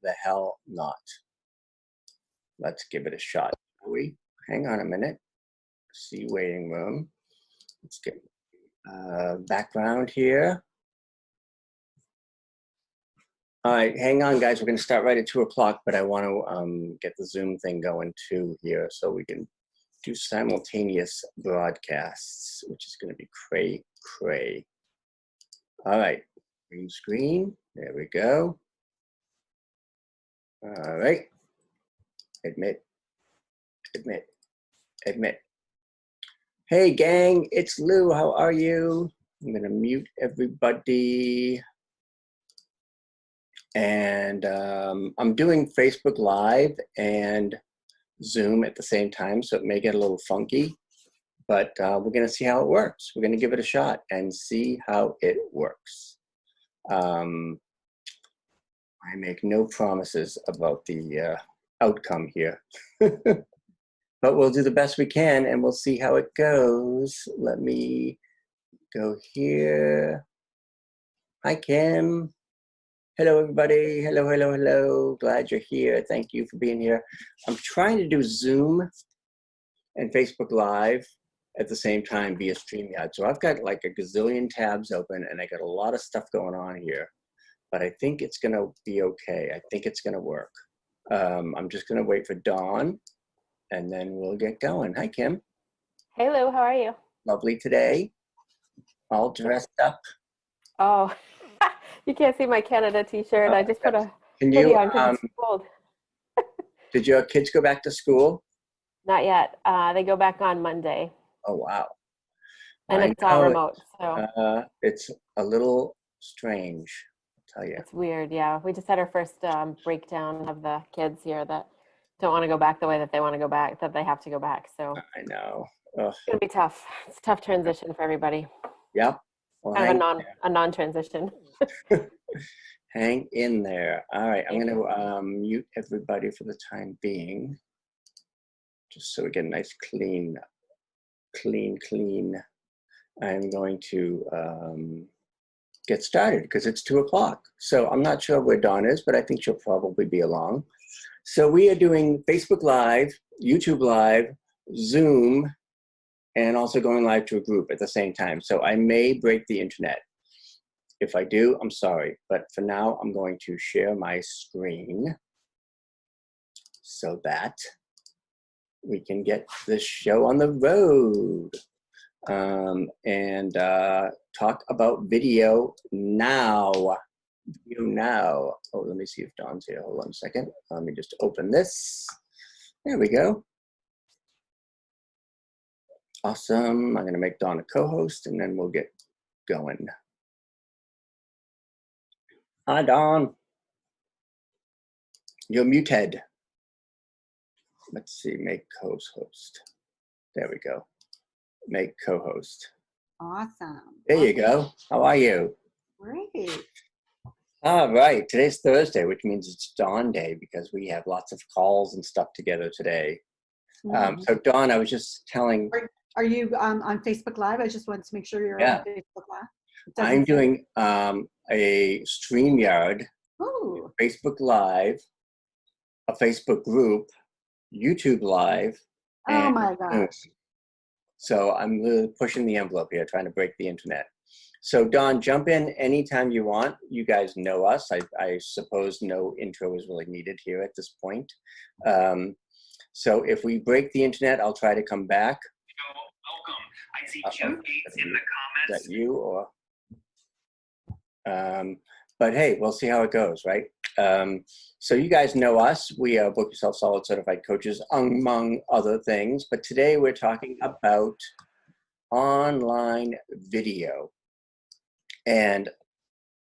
the hell not? Let's give it a shot, shall we? Hang on a minute. See waiting room. Let's get background here. All right, hang on, guys. We're going to start right at 2 o'clock, but I want to get the Zoom thing going too here so we can do simultaneous broadcasts, which is going to be cray. All right, green screen. There we go. All right. Admit. Hey, gang, it's Lou. How are you? I'm going to mute everybody. And I'm doing Facebook Live and Zoom at the same time, so it may get a little funky, but we're going to see how it works. We're going to give it a shot and see how it works. I make no promises about the outcome here, but we'll do the best we can and we'll see how it goes. Let me go here. Hi, Kim. Hello, everybody. Hello. Glad you're here. Thank you for being here. I'm trying to do Zoom and Facebook Live at the same time via StreamYard. So I've got like a gazillion tabs open and I got a lot of stuff going on here, but I think it's going to be okay. I think it's going to work. I'm just going to wait for Dawn and then we'll get going. Hi, Kim. Hey, Lou. How are you? Lovely today. All dressed up. Oh. You can't see my Canada t-shirt. I just put a hoodie on because it's cold. Did your kids go back to school? Not yet. They go back on Monday. Oh, wow. And it's all remote. So it's a little strange, I'll tell you. It's weird, yeah. We just had our first breakdown of the kids here that don't want to go back the way that they want to go back, that they have to go back. So I know. Ugh. It's going to be tough. It's a tough transition for everybody. Yep. Well, kind of a non-transition. Hang in there. All right, I'm going to mute everybody for the time being, just so we get a nice clean. I'm going to get started because it's 2 o'clock. So I'm not sure where Dawn is, but I think she'll probably be along. So we are doing Facebook Live, YouTube Live, Zoom, and also going live to a group at the same time. So I may break the internet. If I do, I'm sorry. But for now, I'm going to share my screen so that we can get this show on the road and talk about video now. Oh, let me see if Dawn's here. Hold on a second. Let me just open this. There we go. Awesome. I'm going to make Dawn a co-host and then we'll get going. Hi, Dawn. You're muted. Let's see, make co-host. There we go. Make co-host. Awesome. There you go. How are you? Great. All right. Today's Thursday, which means it's Dawn Day because we have lots of calls and stuff together today. So Dawn, I was just telling. Are you on Facebook Live? I just wanted to make sure you're on Facebook Live. I'm doing a StreamYard, Facebook Live, a Facebook group, YouTube Live. Oh my gosh. So I'm really pushing the envelope here, trying to break the internet. So Dawn, jump in anytime you want. You guys know us. I suppose no intro is really needed here at this point. So if we break the internet, I'll try to come back. Welcome. I see Joe Gates in the comments. Is that you or? But hey, we'll see how it goes, right? So you guys know us. We are Book Yourself Solid Certified Coaches, among other things. But today we're talking about online video and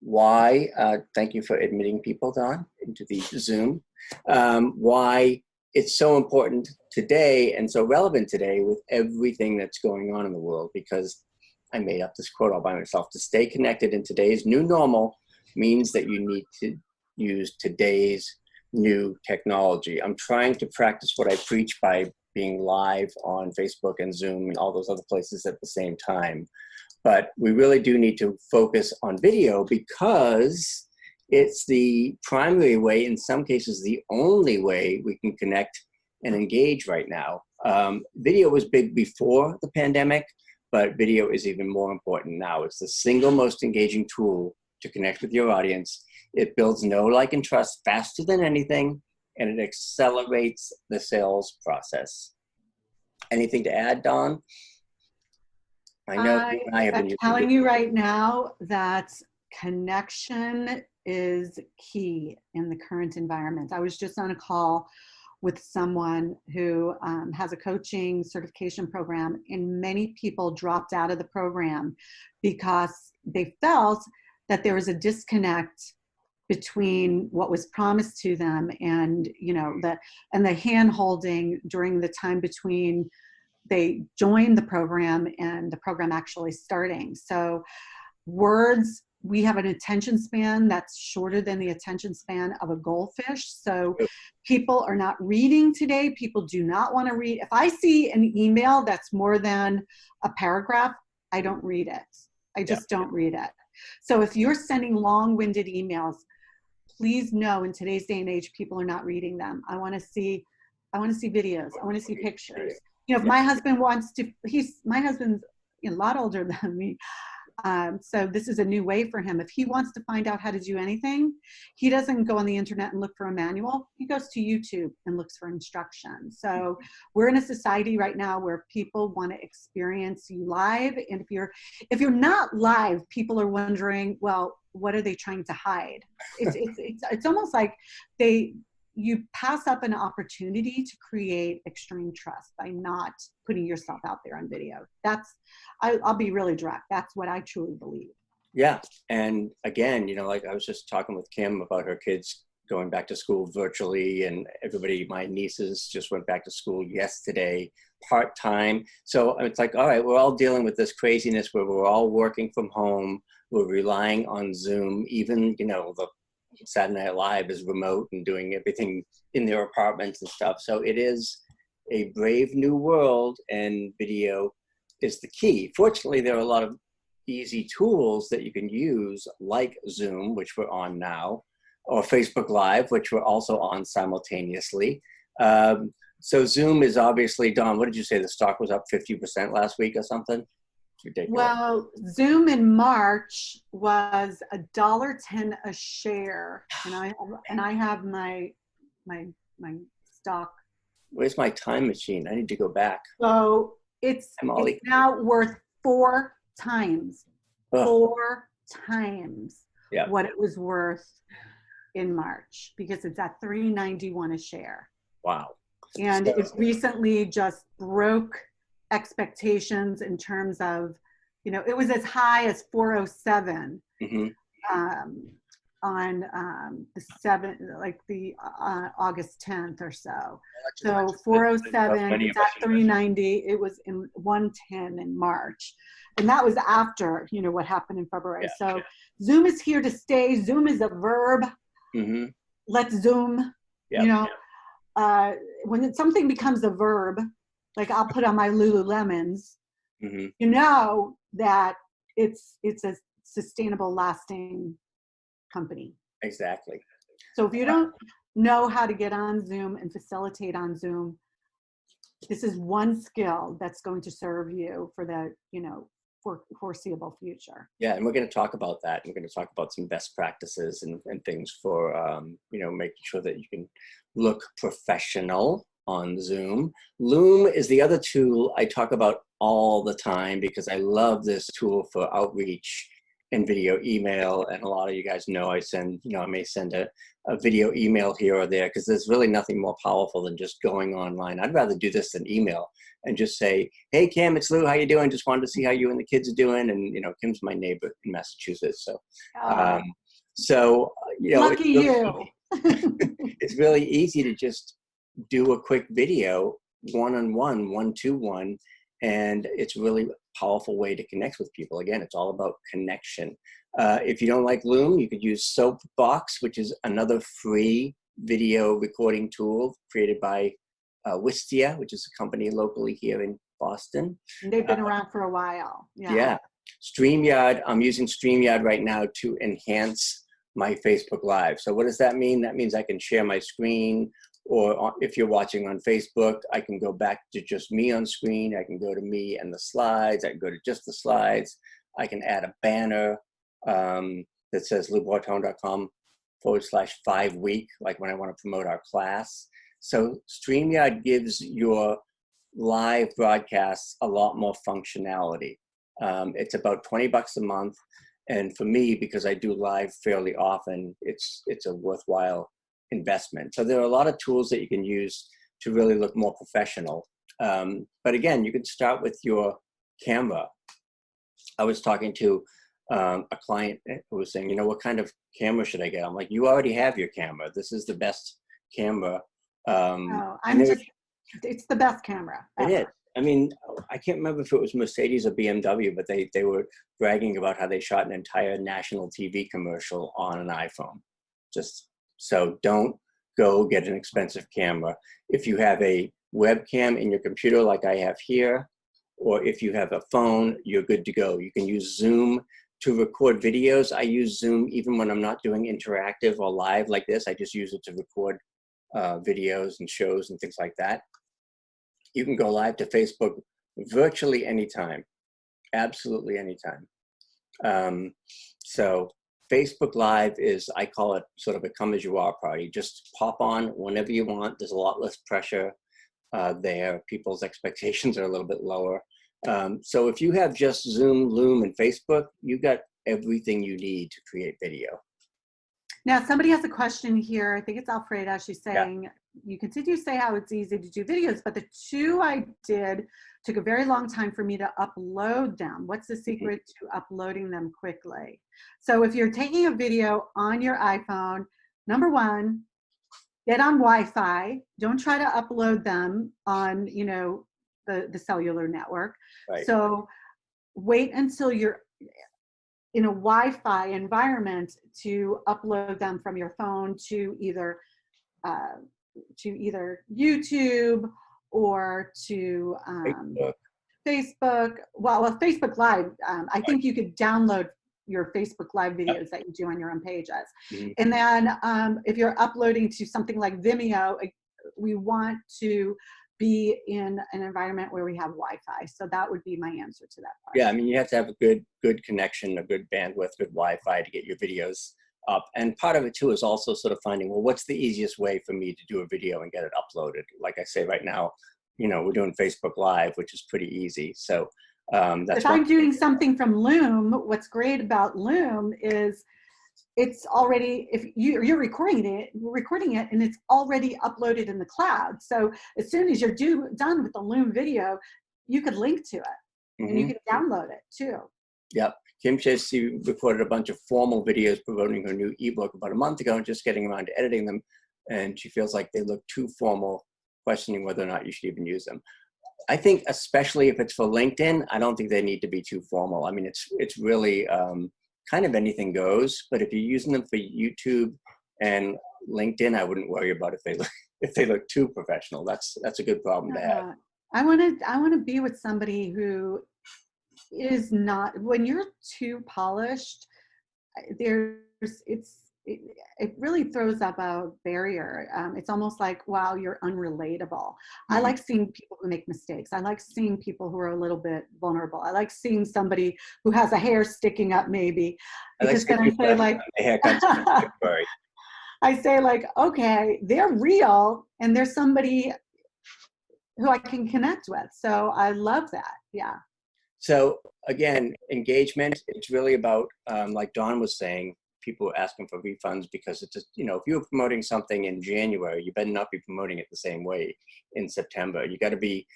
why, thank you for admitting people, Don, into the Zoom, why it's so important today and so relevant today with everything that's going on in the world, because I made up this quote all by myself. To stay connected in today's new normal means that you need to use today's new technology. I'm trying to practice what I preach by being live on Facebook and Zoom and all those other places at the same time. But we really do need to focus on video because It's the primary way, in some cases, the only way we can connect and engage right now. Video was big before the pandemic, but video is even more important now. It's the single most engaging tool to connect with your audience. It builds know, like, and trust faster than anything, and it accelerates the sales process. Anything to add, Dawn? I know you and I have been I'm telling you right now that connection is key in the current environment. I was just on a call with someone who has a coaching certification program, and many people dropped out of the program because they felt that there was a disconnect between what was promised to them and, you know, the hand holding during the time between they joined the program and the program actually starting. So words, we have an attention span that's shorter than the attention span of a goldfish. So people are not reading today. People do not want to read. If I see an email that's more than a paragraph, I don't read it. I just don't read it. So if you're sending long-winded emails, please know in today's day and age, people are not reading them. I want to see videos. I want to see pictures. You know, if my husband wants to, my husband's a lot older than me. So this is a new way for him. If he wants to find out how to do anything, he doesn't go on the internet and look for a manual. He goes to YouTube and looks for instructions. So we're in a society right now where people want to experience you live. And if you're not live, people are wondering, well, what are they trying to hide? It's almost like you pass up an opportunity to create extreme trust by not putting yourself out there on video. I'll be really direct. That's what I truly believe. Yeah. And again, you know, like I was just talking with Kim about her kids going back to school virtually, and everybody, my nieces just went back to school yesterday, part-time. So it's like, all right, we're all dealing with this craziness where we're all working from home. We're relying on Zoom. Even, you know, the Saturday Night Live is remote and doing everything in their apartments and stuff. So it is a brave new world, and video is the key. Fortunately, there are a lot of easy tools that you can use, like Zoom, which we're on now, or Facebook Live, which we're also on simultaneously. So Zoom is obviously, Dawn, what did you say? The stock was up 50% last week or something? Ridiculous. Well, Zoom in March was $1.10 a share, and I have my stock. Where's my time machine? I need to go back. So it's now worth 4 times what it was worth in March, because it's at $3.91 a share. Wow. And it recently just broke expectations in terms of, you know, it was as high as 407 on the 7th, like the August 10th or so. So 407, it's at 390. It was in 110 in March, and that was after, you know, what happened in February. So Zoom is here to stay. Zoom is a verb. Let's Zoom. You know, when something becomes a verb, like I'll put on my Lululemons, you know that it's a sustainable, lasting company. Exactly. So if you don't know how to get on Zoom and facilitate on Zoom, this is one skill that's going to serve you for the, you know, for foreseeable future. Yeah, and we're going to talk about that. We're going to talk about some best practices and things for, you know, making sure that you can look professional on Zoom. Loom is the other tool I talk about all the time because I love this tool for outreach and video email. And a lot of you guys know I send, you know, I may send a video email here or there because there's really nothing more powerful than just going online. I'd rather do this than email and just say, hey, Kim, it's Lou. How you doing? Just wanted to see how you and the kids are doing. And, you know, Kim's my neighbor in Massachusetts. So, you know, lucky you. It's really easy to just do a quick video, one-on-one, one-to-one, and it's really a powerful way to connect with people. Again, it's all about connection. If you don't like Loom, you could use Soapbox, which is another free video recording tool created by Wistia, which is a company locally here in Boston. And they've been around for a while. Yeah. StreamYard, I'm using StreamYard right now to enhance my Facebook Live. So what does that mean? That means I can share my screen, or if you're watching on Facebook, I can go back to just me on screen. I can go to me and the slides. I can go to just the slides. I can add a banner that says loubartone.com/5-week, like when I want to promote our class. So StreamYard gives your live broadcasts a lot more functionality. It's about $20 a month. And for me, because I do live fairly often, it's a worthwhile investment. So there are a lot of tools that you can use to really look more professional. But again, you can start with your camera. I was talking to a client who was saying, what kind of camera should I get? I'm like, you already have your camera. This is the best camera. It's the best camera ever. It is. I mean, I can't remember if it was Mercedes or BMW, but they were bragging about how they shot an entire national TV commercial on an iPhone. So don't go get an expensive camera. If you have a webcam in your computer like I have here, or if you have a phone, you're good to go. You can use Zoom to record videos. I use Zoom even when I'm not doing interactive or live like this. I just use it to record videos and shows and things like that. You can go live to Facebook virtually anytime, absolutely anytime. So Facebook Live is, I call it sort of a come as you are party. Just pop on whenever you want. There's a lot less pressure there. People's expectations are a little bit lower. So if you have just Zoom, Loom, and Facebook, you got everything you need to create video. Now, somebody has a question here. I think it's Alfreda. She's saying, you continue to say how it's easy to do videos, but the two I did took a very long time for me to upload them. What's the secret to uploading them quickly? So if you're taking a video on your iPhone, number one, get on Wi-Fi. Don't try to upload them on, the cellular network. Right. So wait until you're in a Wi-Fi environment to upload them from your phone to either YouTube or to Facebook. Well, Facebook Live. I think you could download your Facebook Live videos that you do on your own pages. Mm-hmm. And then if you're uploading to something like Vimeo, we want to be in an environment where we have Wi-Fi. So that would be my answer to that question. Yeah, I mean, you have to have a good connection, a good bandwidth, good Wi-Fi to get your videos up. And part of it too is also sort of finding, well, what's the easiest way for me to do a video and get it uploaded? Like I say right now, we're doing Facebook Live, which is pretty easy. So that's if I'm doing something from Loom, what's great about Loom is it's already, if you're recording it and it's already uploaded in the cloud. So as soon as you're done with the Loom video, you could link to it and you can download it too. Yep. Kim says she recorded a bunch of formal videos promoting her new ebook about a month ago and just getting around to editing them. And she feels like they look too formal, questioning whether or not you should even use them. I think especially if it's for LinkedIn, I don't think they need to be too formal. I mean, it's really kind of anything goes, but if you're using them for YouTube and LinkedIn, I wouldn't worry about if they look too professional. That's a good problem to have. I want to be with somebody who is not, when you're too polished, it really throws up a barrier. It's almost like, wow, you're unrelatable. I like seeing people who make mistakes. I like seeing people who are a little bit vulnerable. I like seeing somebody who has a hair sticking up maybe. Because then I say like, I say like, okay, they're real and there's somebody who I can connect with. So I love that. Yeah. So again, engagement, it's really about, like Dawn was saying, people are asking for refunds because it's just, if you're promoting something in January, you better not be promoting it the same way in September. You got to be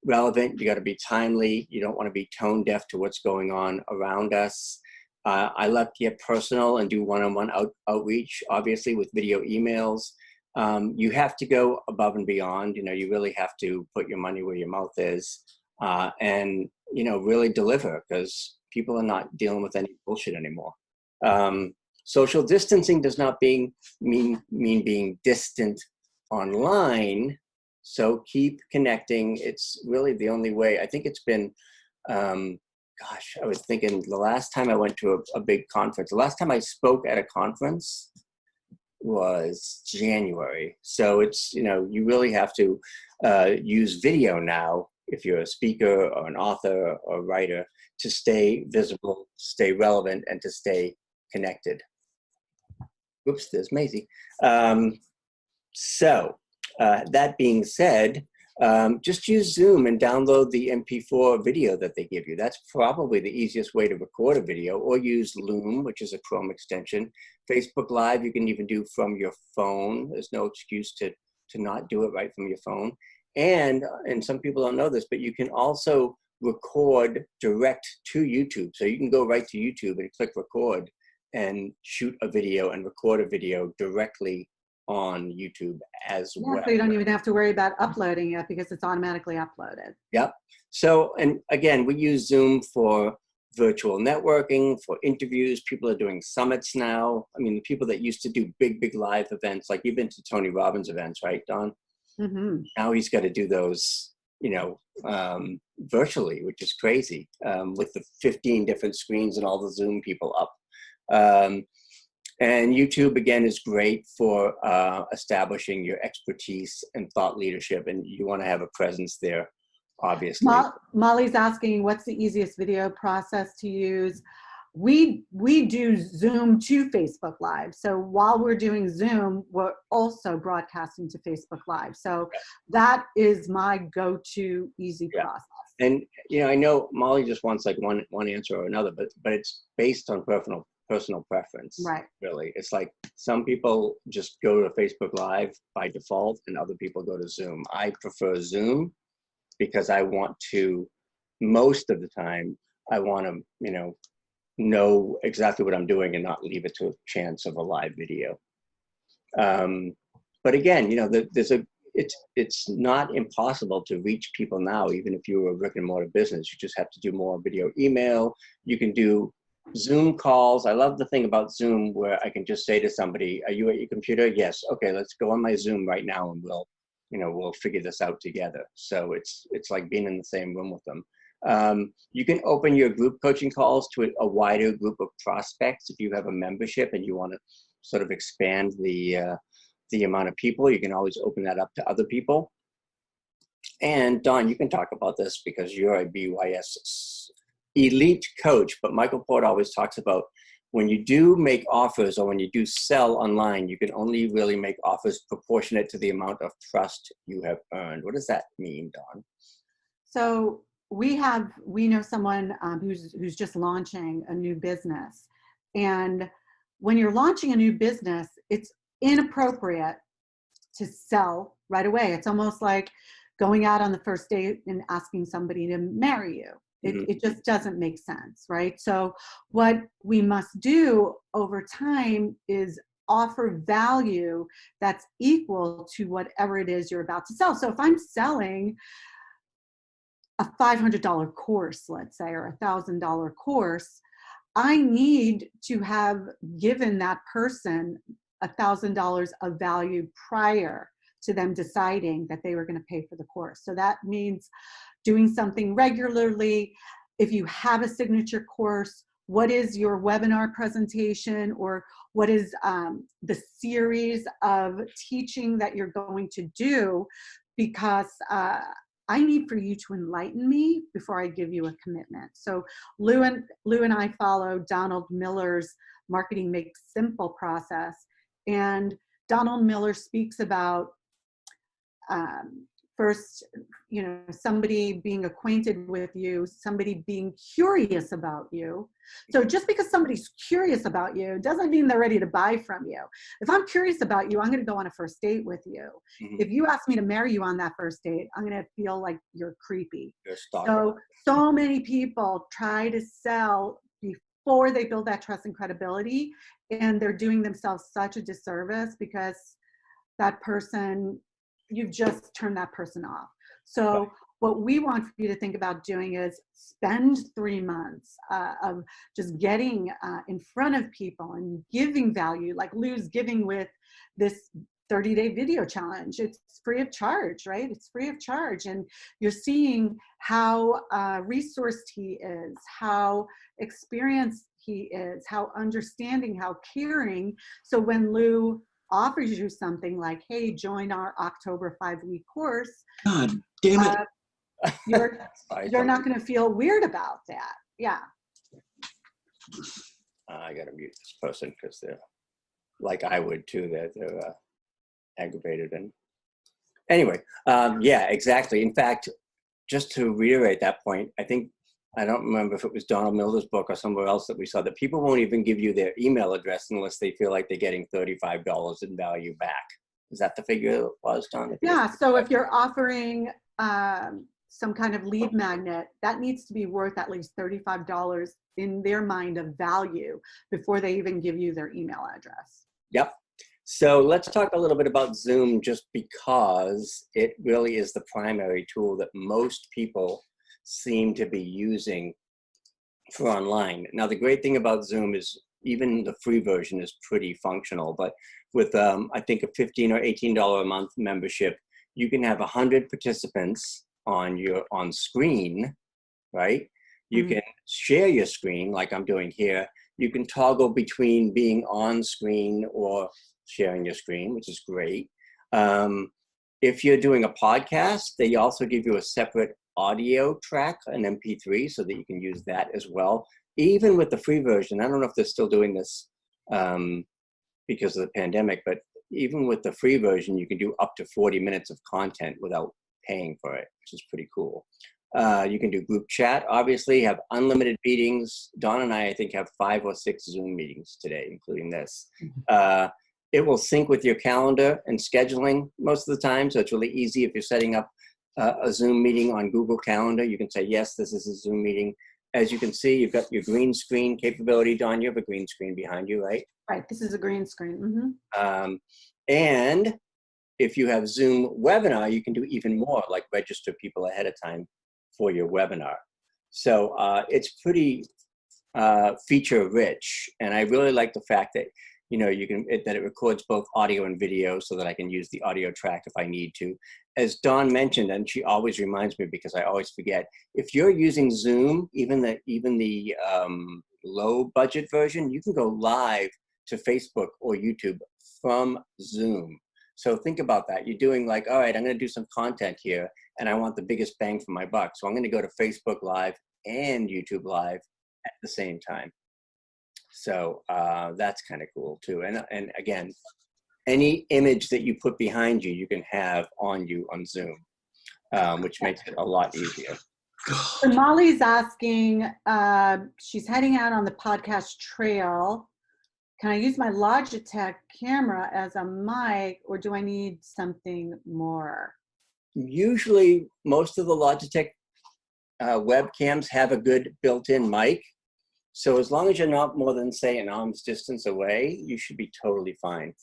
relevant. You got to be timely. You don't want to be tone deaf to what's going on around us. I love to get personal and do one-on-one outreach, obviously with video emails. You have to go above and beyond. You really have to put your money where your mouth is and, really deliver because people are not dealing with any bullshit anymore. Social distancing does not mean being distant online. So keep connecting. It's really the only way. I think it's been gosh, I was thinking the last time I went to a big conference, the last time I spoke at a conference was January. So it's, you really have to use video now if you're a speaker or an author or a writer to stay visible, stay relevant, and to stay connected. Oops, there's Maisie. So that being said, just use Zoom and download the MP4 video that they give you. That's probably the easiest way to record a video, or use Loom, which is a Chrome extension. Facebook Live, you can even do from your phone. There's no excuse to not do it right from your phone. And some people don't know this, but you can also record direct to YouTube. So you can go right to YouTube and click record and shoot a video and record a video directly on YouTube as well. So you don't even have to worry about uploading it because it's automatically uploaded. Yep. So, and again, we use Zoom for virtual networking, for interviews. People are doing summits now. I mean, the people that used to do big live events, like you've been to Tony Robbins events, right, Don? Mm-hmm. Now he's got to do those, virtually, which is crazy, with the 15 different screens and all the Zoom people up. And YouTube, again, is great for establishing your expertise and thought leadership, and you want to have a presence there, obviously. Molly's asking, what's the easiest video process to use? We do Zoom to Facebook Live. So while we're doing Zoom, we're also broadcasting to Facebook Live. So that is my go-to easy process. And, I know Molly just wants like one answer or another, but it's based on personal preference, right? Really, it's like some people just go to Facebook Live by default, and other people go to Zoom. I prefer Zoom because I want to, most of the time, I want to, know exactly what I'm doing and not leave it to a chance of a live video. But again, it's not impossible to reach people now, even if you're a brick and mortar business. You just have to do more video email. You can do Zoom calls. I love the thing about Zoom where I can just say to somebody, are you at your computer? Yes. Okay, let's go on my Zoom right now and we'll figure this out together. So it's like being in the same room with them. You can open your group coaching calls to a wider group of prospects. If you have a membership and you want to sort of expand the amount of people, you can always open that up to other people. And Don, you can talk about this because you're a BYS elite coach, but Michael Port always talks about when you do make offers or when you do sell online, you can only really make offers proportionate to the amount of trust you have earned. What does that mean, Don? So we know someone who's just launching a new business. And when you're launching a new business, it's inappropriate to sell right away. It's almost like going out on the first date and asking somebody to marry you. It just doesn't make sense, right? So what we must do over time is offer value that's equal to whatever it is you're about to sell. So if I'm selling a $500 course, let's say, or a $1,000 course, I need to have given that person $1,000 of value prior to them deciding that they were going to pay for the course. So that means doing something regularly. If you have a signature course, what is your webinar presentation, or what is the series of teaching that you're going to do? Because I need for you to enlighten me before I give you a commitment. So Lou and I follow Donald Miller's Marketing Makes Simple process. And Donald Miller speaks about first, somebody being acquainted with you, somebody being curious about you. So just because somebody's curious about you doesn't mean they're ready to buy from you. If I'm curious about you, I'm going to go on a first date with you. Mm-hmm. If you ask me to marry you on that first date, I'm going to feel like you're creepy. So many people try to sell before they build that trust and credibility, and they're doing themselves such a disservice because that person, you've just turned that person off. So what we want you to think about doing is spend 3 months of just getting in front of people and giving value, like Lou's giving with this 30-day video challenge. It's free of charge, right? It's free of charge. And you're seeing how resourced he is, how experienced he is, how understanding, how caring. So when Lou offers you something like, hey, join our October 5-week course, God damn it. you're not going to feel weird about that. Yeah. I got to mute this person because they're like I would too. They're aggravated. And anyway, yeah, exactly. In fact, just to reiterate that point, I don't remember if it was Donald Miller's book or somewhere else that we saw that people won't even give you their email address unless they feel like they're getting $35 in value back. Is that the figure it was, Don? Yeah. So if you're offering some kind of lead magnet, that needs to be worth at least $35 in their mind of value before they even give you their email address. Yep. So let's talk a little bit about Zoom, just because it really is the primary tool that most people seem to be using for online. Now, the great thing about Zoom is even the free version is pretty functional, but with I think a $15 or $18 a month membership, you can have 100 participants on screen, right? You can share your screen like I'm doing here. You can toggle between being on screen or sharing your screen, which is great. If you're doing a podcast, they also give you a separate audio track, an MP3, so that you can use that as well. Even with the free version, I don't know if they're still doing this because of the pandemic, but even with the free version, you can do up to 40 minutes of content without paying for it, which is pretty cool. You can do group chat, obviously, have unlimited meetings. Dawn and I think, have 5 or 6 Zoom meetings today, including this. It will sync with your calendar and scheduling most of the time, so it's really easy if you're setting up a Zoom meeting on Google Calendar. You can say, yes, this is a Zoom meeting. As you can see, you've got your green screen capability. Dawn, you have a green screen behind you, right? Right, this is a green screen. And if you have Zoom webinar, you can do even more, like register people ahead of time for your webinar. So it's pretty feature rich. And I really like the fact that, you know, that it records both audio and video so that I can use the audio track if I need to. As Dawn mentioned, and she always reminds me because I always forget, if you're using Zoom, even the low budget version, you can go live to Facebook or YouTube from Zoom. So think about that. You're doing like, all right, I'm going to do some content here and I want the biggest bang for my buck. So I'm going to go to Facebook Live and YouTube Live at the same time. So that's kind of cool too. And again, any image that you put behind you, you can have on you on Zoom, which makes it a lot easier. So Molly's asking, she's heading out on the podcast trail. Can I use my Logitech camera as a mic, or do I need something more? Usually, most of the Logitech webcams have a good built-in mic. So as long as you're not more than, say, an arm's distance away, you should be totally fine.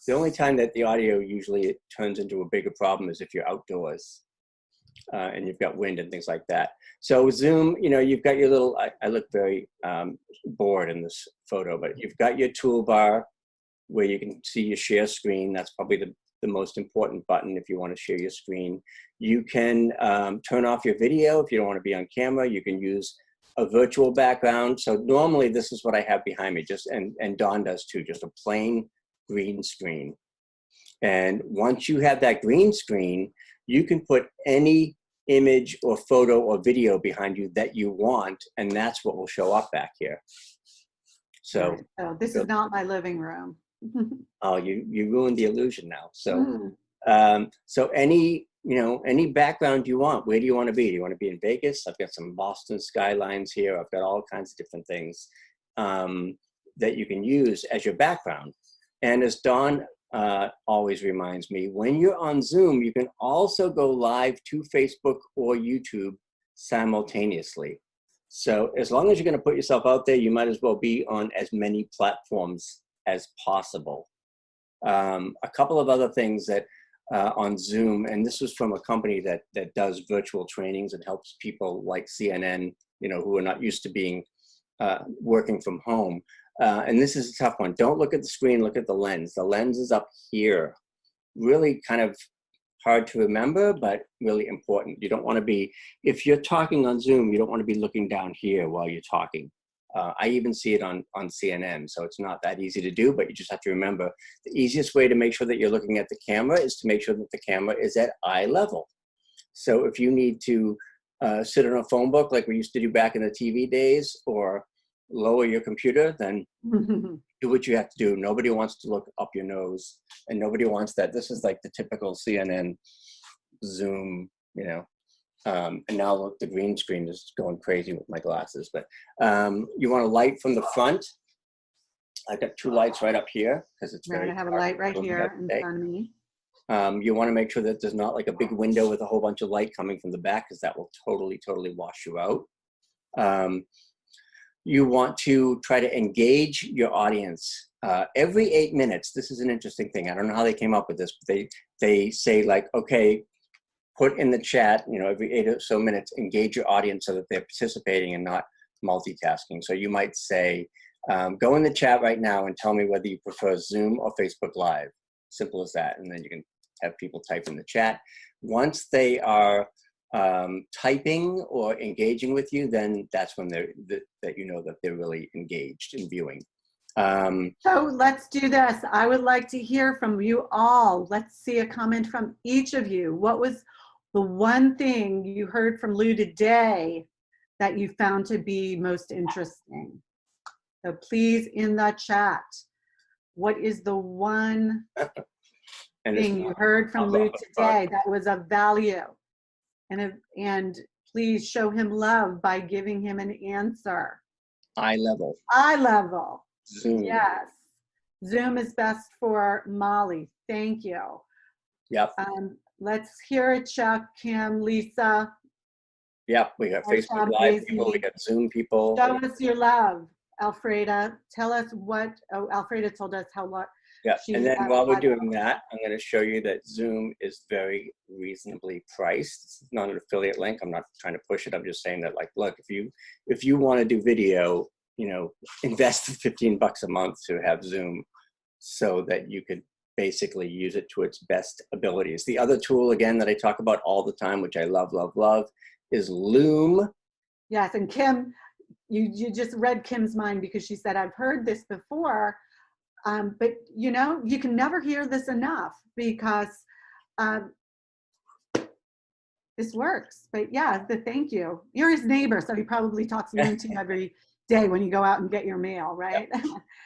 The only time that the audio usually turns into a bigger problem is if you're outdoors and you've got wind and things like that. So Zoom, you know, you've got your little, I look very bored in this photo, but you've got your toolbar where you can see your share screen. That's probably the most important button if you want to share your screen. You can turn off your video if you don't want to be on camera. You can use a virtual background. So normally this is what I have behind me, and Dawn does too, just a plain green screen. And once you have that green screen, you can put any image or photo or video behind you that you want, and that's what will show up back here. So, right. So this is not my living room. Oh, you ruined the illusion now. So so any background you want, where do you want to be? Do you want to be in Vegas? I've got some Boston skylines here. I've got all kinds of different things that you can use as your background. And as Dawn always reminds me, when you're on Zoom, you can also go live to Facebook or YouTube simultaneously. So as long as you're going to put yourself out there, you might as well be on as many platforms as possible. A couple of other things that on Zoom, and this was from a company that does virtual trainings and helps people like CNN, you know, who are not used to being working from home. And this is a tough one. Don't look at the screen, look at the lens. The lens is up here. really kind of hard to remember, but really important. You don't want to be, if you're talking on Zoom, you don't want to be looking down here while you're talking. I even see it on CNN, so it's not that easy to do, but you just have to remember the easiest way to make sure that you're looking at the camera is to make sure that the camera is at eye level. So if you need to sit on a phone book like we used to do back in the TV days, or lower your computer, then do what you have to do. Nobody wants to look up your nose, and nobody wants that. This is like the typical CNN Zoom, you know. And now look, the green screen is going crazy with my glasses. But you want a light from the front. I've got 2 lights right up here because it's very. Right, I have a light right here in front of me. You want to make sure that there's not like a big window with a whole bunch of light coming from the back, because that will totally wash you out. You want to try to engage your audience. Every 8 minutes, this is an interesting thing. I don't know how they came up with this, but they say like, okay, put in the chat, you know, every 8 or so minutes, engage your audience so that they're participating and not multitasking. So you might say, go in the chat right now and tell me whether you prefer Zoom or Facebook Live. Simple as that. And then you can have people type in the chat. Once they are typing or engaging with you, then that's when that you know that they're really engaged in viewing. So let's do this. I would like to hear from you all. Let's see a comment from each of you. What was the one thing you heard from Lou today that you found to be most interesting? So please, in the chat, what is the one thing you heard from Lou today that was of value? And please show him love by giving him an answer. Eye level. Eye level. Zoom. Yes. Zoom is best for Molly. Thank you. Yep. Let's hear it, Chuck, Kim, Lisa. Yep. We got Facebook Live people. We got Zoom people. Show us your love, Alfreda. Tell us what. Oh, Alfreda told us how much. Yeah. And then while we're doing that, I'm going to show you that Zoom is very reasonably priced. It's not an affiliate link. I'm not trying to push it. I'm just saying that, like, look, if you want to do video, you know, invest $15 a month to have Zoom so that you could basically use it to its best abilities. The other tool, again, that I talk about all the time, which I love, love, love, is Loom. Yes, and Kim, you just read Kim's mind, because she said, I've heard this before, but you know, you can never hear this enough, because this works. But yeah, thank you. You're his neighbor, so he probably talks to you every day when you go out and get your mail, right?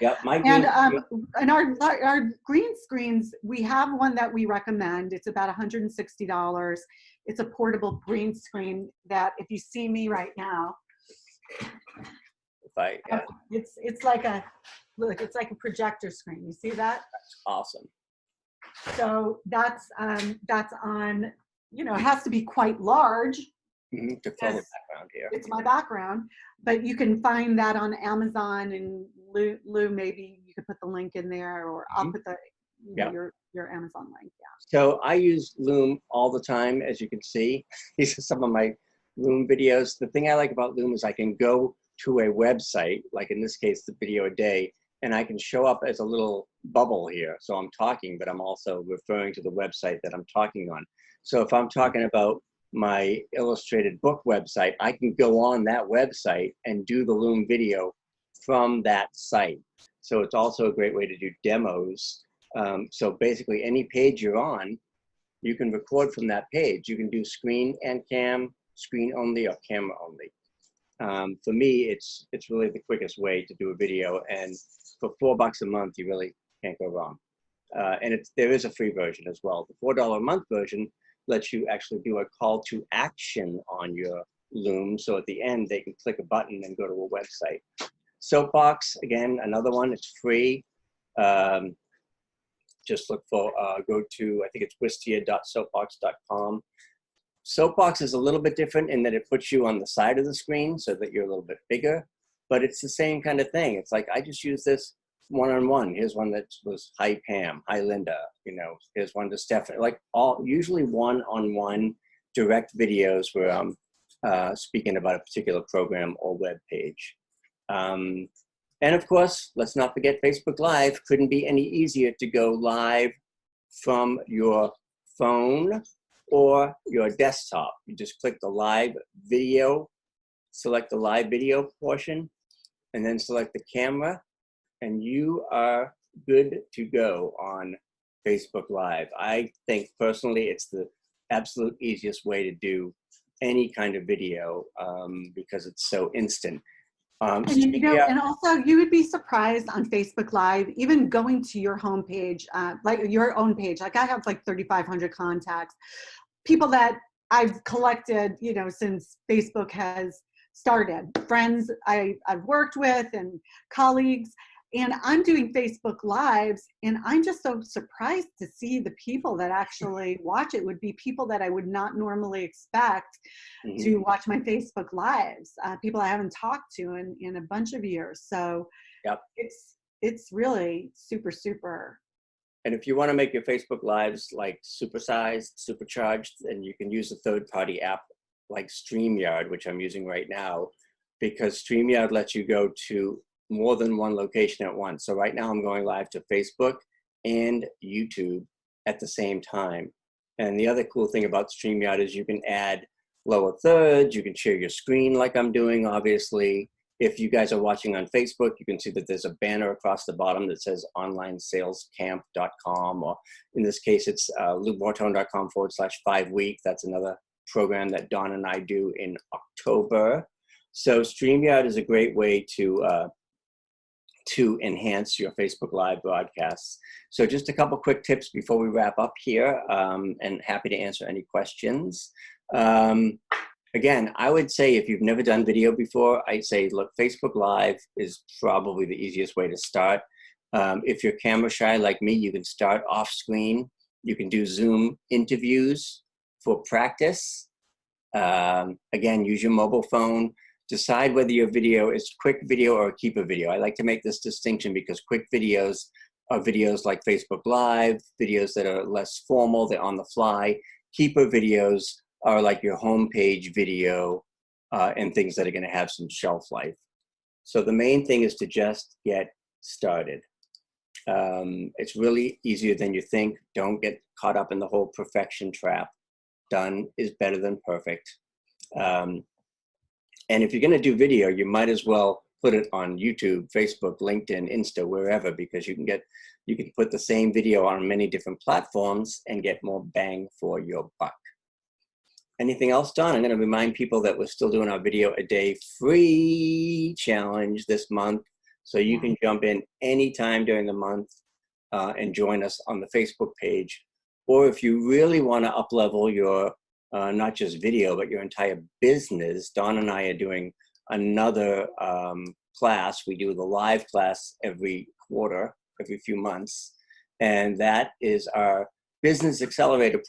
Yep. And our green screens, we have one that we recommend. It's about $160. It's a portable green screen that, if you see me right now, it's like a projector screen. You see that? That's awesome. So that's on, you know, it has to be quite large. Mm-hmm. To fill the background here. It's my background, but you can find that on Amazon, and Lou, maybe you could put the link in there, or I'll put the your Amazon link. Yeah. So I use Loom all the time, as you can see. These are some of my Loom videos. The thing I like about Loom is I can go to a website, like in this case, the Video a Day, and I can show up as a little bubble here. So I'm talking, but I'm also referring to the website that I'm talking on. So if I'm talking about my illustrated book website, I can go on that website and do the Loom video from that site. So it's also a great way to do demos. So basically any page you're on, you can record from that page. You can do screen and cam, screen only or camera only. For me, it's really the quickest way to do a video, and for $4 a month, you really can't go wrong. And there is a free version as well. The $4 a month version lets you actually do a call to action on your Loom. So at the end, they can click a button and go to a website. Soapbox, again, another one, it's free. Just look for, go to, I think it's wistia.soapbox.com. Soapbox is a little bit different in that it puts you on the side of the screen so that you're a little bit bigger, but it's the same kind of thing. It's like, I just use this one-on-one. Here's one that was, hi Pam, hi Linda, you know, here's one to Stephanie, like usually one-on-one direct videos where I'm speaking about a particular program or web page. And of course, let's not forget Facebook Live. Couldn't be any easier to go live from your phone or your desktop. You just click the live video, select the live video portion, and then select the camera, and you are good to go on Facebook Live. I think personally it's the absolute easiest way to do any kind of video because it's so instant. And you know, and also you would be surprised on Facebook Live, even going to your homepage, like your own page. Like I have like 3,500 contacts, people that I've collected, you know, since Facebook has started, friends I've worked with and colleagues. And I'm doing Facebook Lives, and I'm just so surprised to see the people that actually watch it would be people that I would not normally expect to watch my Facebook Lives, people I haven't talked to in a bunch of years. So yep. It's really super, super. And if you want to make your Facebook Lives like supersized, supercharged, then you can use a third-party app like StreamYard, which I'm using right now, because StreamYard lets you go to more than one location at once. So right now I'm going live to Facebook and YouTube at the same time. And the other cool thing about StreamYard is you can add lower thirds, you can share your screen like I'm doing, obviously. If you guys are watching on Facebook, you can see that there's a banner across the bottom that says onlinesalescamp.com, or in this case, it's loubortone.com/5week. That's another program that Dawn and I do in October. So StreamYard is a great way to enhance your Facebook Live broadcasts. So just a couple quick tips before we wrap up here, and happy to answer any questions. Again, I would say if you've never done video before, I'd say, look, Facebook Live is probably the easiest way to start. If you're camera shy like me, you can start off screen. You can do Zoom interviews for practice. Again, use your mobile phone. Decide whether your video is quick video or a keeper video. I like to make this distinction because quick videos are videos like Facebook Live, videos that are less formal, they're on the fly. Keeper videos are like your homepage video and things that are going to have some shelf life. So the main thing is to just get started. It's really easier than you think. Don't get caught up in the whole perfection trap. Done is better than perfect. And if you're going to do video, you might as well put it on YouTube, Facebook, LinkedIn, Insta, wherever, because you can put the same video on many different platforms and get more bang for your buck. Anything else, Don? I'm going to remind people that we're still doing our video a day free challenge this month. So you can jump in anytime during the month and join us on the Facebook page. Or if you really want to up-level your not just video, but your entire business, Dawn and I are doing another class. We do the live class every quarter, every few months. And that is our Business Accelerator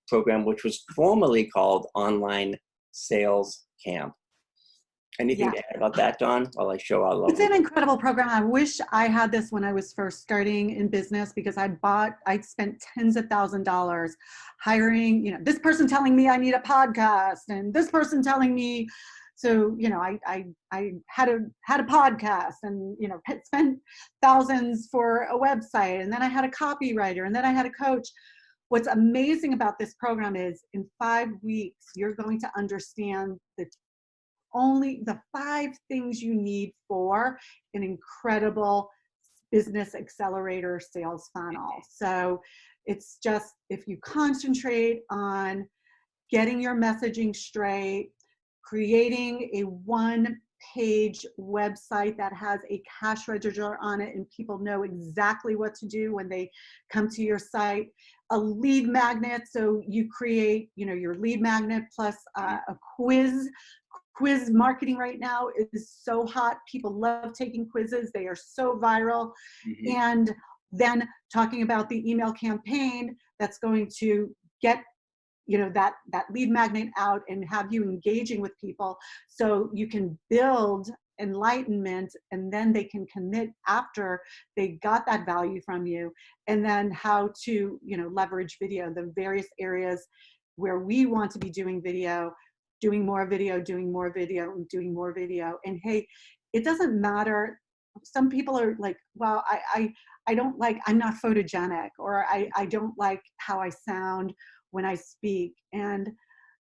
program, which was formerly called Online Sales Camp. Anything to add about that, Dawn, while I show our love? It's an incredible program. I wish I had this when I was first starting in business, because I spent tens of thousands of dollars hiring, you know, this person telling me I need a podcast and this person telling me, so, you know, I had a podcast and, you know, spent thousands for a website, and then I had a copywriter, and then I had a coach. What's amazing about this program is in 5 weeks, you're going to understand only the 5 things you need for an incredible business accelerator sales funnel. So it's just, if you concentrate on getting your messaging straight, creating a one-page website that has a cash register on it and people know exactly what to do when they come to your site, a lead magnet, so you create, you know, your lead magnet plus a quiz. Quiz marketing right now is so hot. People love taking quizzes. They are so viral. And then talking about the email campaign that's going to get, you know, that lead magnet out and have you engaging with people so you can build enlightenment, and then they can commit after they got that value from you. And then how to, you know, leverage video, the various areas where we want to be doing video, doing more video, doing more video, and doing more video. And hey, it doesn't matter some people are like, well, I don't like, I'm not photogenic, or I don't like how I sound when I speak. And,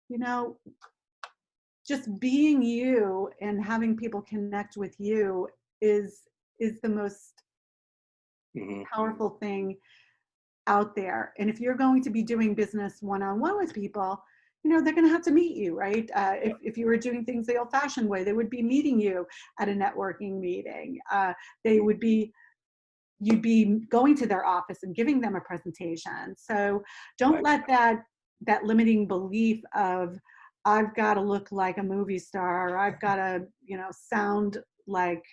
you know, just being you and having people connect with you is the most powerful thing out there. And if you're going to be doing business one-on-one with people, you know, they're going to have to meet you, right? If you were doing things the old-fashioned way, they would be meeting you at a networking meeting. They would be, you'd be going to their office and giving them a presentation. So don't let that limiting belief of, I've got to look like a movie star, or I've got to, you know, sound like,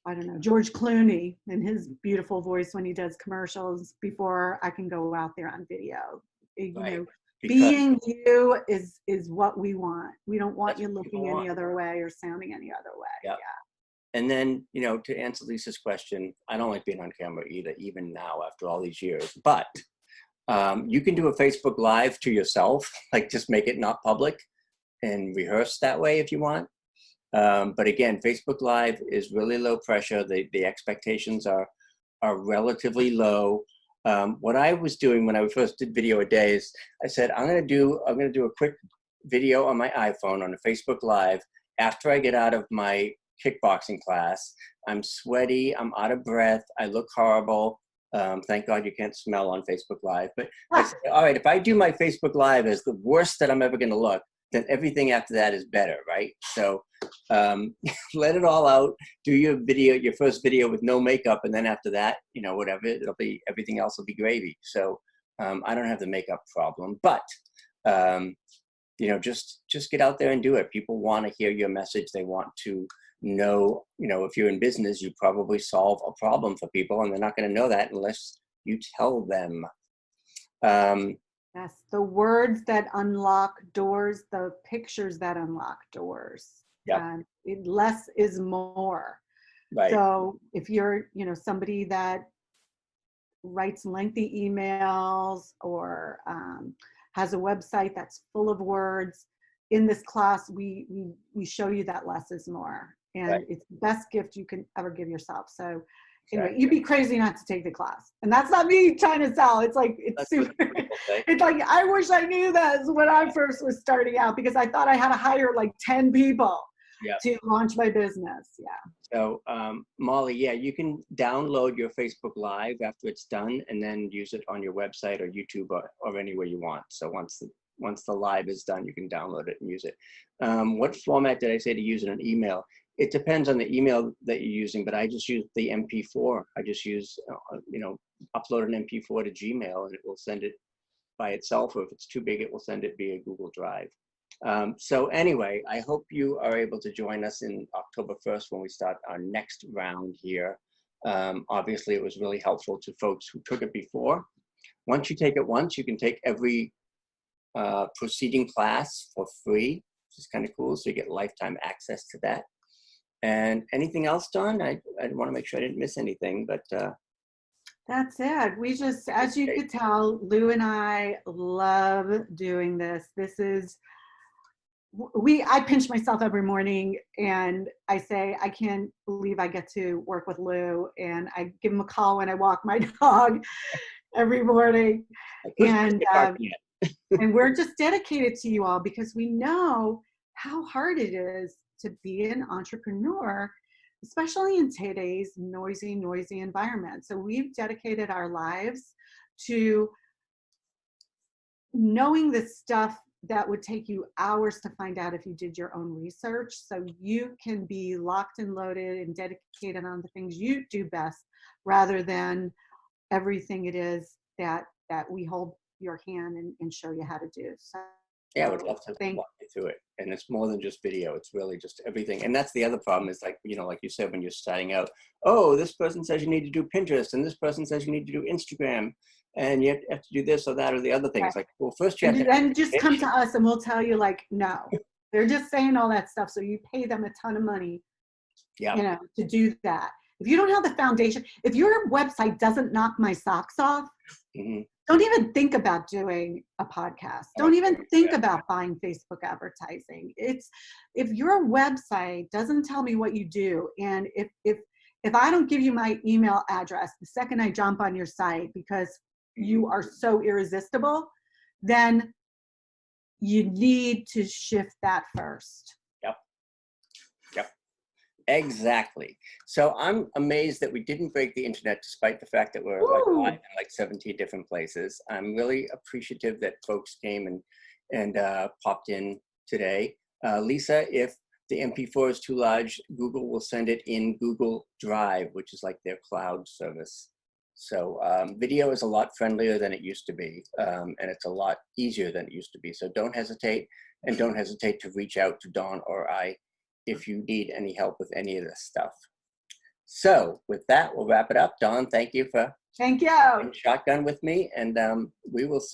I don't know, George Clooney and his beautiful voice when he does commercials before I can go out there on video. You know, being you is what we want. We don't want you looking any other way or sounding any other way. Yeah. And then, you know, to answer Lisa's question, I don't like being on camera either, even now after all these years. But you can do a Facebook Live to yourself, like just make it not public and rehearse that way if you want. But again, Facebook Live is really low pressure. The expectations are relatively low. What I was doing when I first did video a day is I said, I'm gonna do a quick video on my iPhone on a Facebook Live after I get out of my kickboxing class. I'm sweaty, I'm out of breath, I look horrible. Thank God you can't smell on Facebook Live. But I said, all right, if I do my Facebook Live as the worst that I'm ever gonna look, then everything after that is better, right? So let it all out, do your video, your first video with no makeup, and then after that, you know, whatever, it'll be, everything else will be gravy. So I don't have the makeup problem, but you know, just get out there and do it. People want to hear your message. They want to know, you know, if you're in business, you probably solve a problem for people, and they're not going to know that unless you tell them. Yes, the words that unlock doors, the pictures that unlock doors. Yeah. Less is more. Right. So if you're, you know, somebody that writes lengthy emails or has a website that's full of words, in this class, we show you that less is more. And it's the best gift you can ever give yourself. So anyway, you'd be crazy not to take the class. And that's not me trying to sell. It's like, it's super, it's like, I wish I knew that when I first was starting out, because I thought I had to hire like 10 people to launch my business. Yeah. So Molly, yeah, you can download your Facebook Live after it's done and then use it on your website or YouTube or anywhere you want. So once the live is done, you can download it and use it. What format did I say to use in an email? It depends on the email that you're using, but I just use the MP4. I just use, you know, upload an MP4 to Gmail and it will send it by itself, or if it's too big, it will send it via Google Drive. So anyway, I hope you are able to join us in October 1st when we start our next round here. Obviously, it was really helpful to folks who took it before. Once you take it once, you can take every preceding class for free, which is kind of cool. So you get lifetime access to that. And anything else, Dawn? I want to make sure I didn't miss anything, but that's it. We just, as you could tell, Lou and I love doing this. This is, I pinch myself every morning and I say, I can't believe I get to work with Lou, and I give him a call when I walk my dog every morning. And we're just dedicated to you all because we know how hard it is to be an entrepreneur, especially in today's noisy environment. So we've dedicated our lives to knowing the stuff that would take you hours to find out if you did your own research, so you can be locked and loaded and dedicated on the things you do best, rather than everything it is that we hold your hand and show you how to do. So yeah, I would love to walk you through it. And it's more than just video. It's really just everything. And that's the other problem is, like, you know, like you said, when you're starting out, oh, this person says you need to do Pinterest and this person says you need to do Instagram and you have to do this or that or the other things. Like, well, first you have to. And just come to us and we'll tell you, like, no, they're just saying all that stuff. So you pay them a ton of money, you know, to do that. If you don't have the foundation, if your website doesn't knock my socks off, Don't even think about doing a podcast. Don't even think about buying Facebook advertising. It's, if your website doesn't tell me what you do, and if I don't give you my email address the second I jump on your site because you are so irresistible, then you need to shift that first. Yep. Yep. Exactly. So I'm amazed that we didn't break the internet despite the fact that we're like live in like 17 different places. I'm really appreciative that folks came and popped in today. Lisa, if the MP4 is too large, Google will send it in Google Drive, which is like their cloud service. So video is a lot friendlier than it used to be, and it's a lot easier than it used to be. So don't hesitate, and don't hesitate to reach out to Dawn or I if you need any help with any of this stuff. So with that, we'll wrap it up. Dawn, thank you for Thank you. shotgun with me, and we will see you